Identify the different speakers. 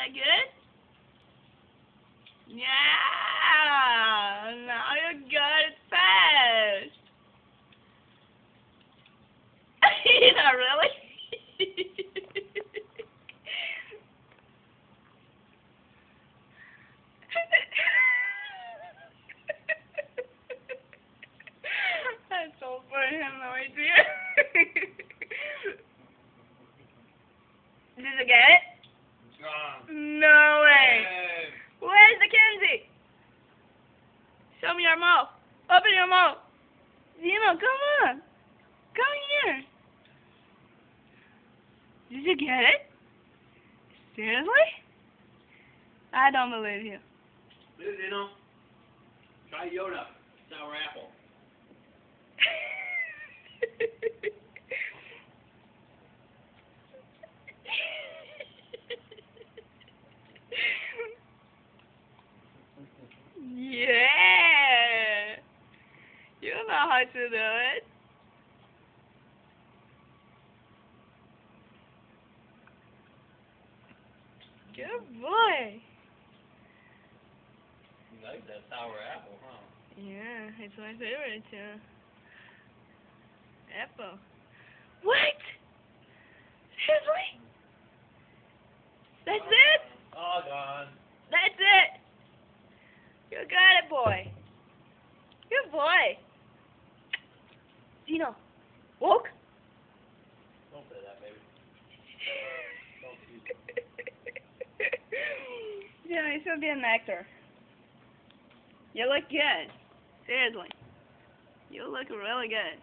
Speaker 1: that good? Yeah! Now you got it fast! Not really? That's so funny, I have no idea. Did you get it? No way. Where's the candy? Show me your mouth. Open your mouth. Zeno, come on. Come here. Did you get it? Seriously? I don't believe you.
Speaker 2: Zeno, try Yoda. Sour apple.
Speaker 1: Yeah. You know how to do it. Good boy.
Speaker 2: You like that sour apple, huh?
Speaker 1: Yeah, it's my favorite too. Apple. What? Seriously? That's it?
Speaker 2: All gone.
Speaker 1: That's it. You got it, boy. Good boy. Zeno, woke?
Speaker 2: Don't say that, baby. Don't
Speaker 1: Yeah, you should be an actor. You look good. Seriously. You look really good.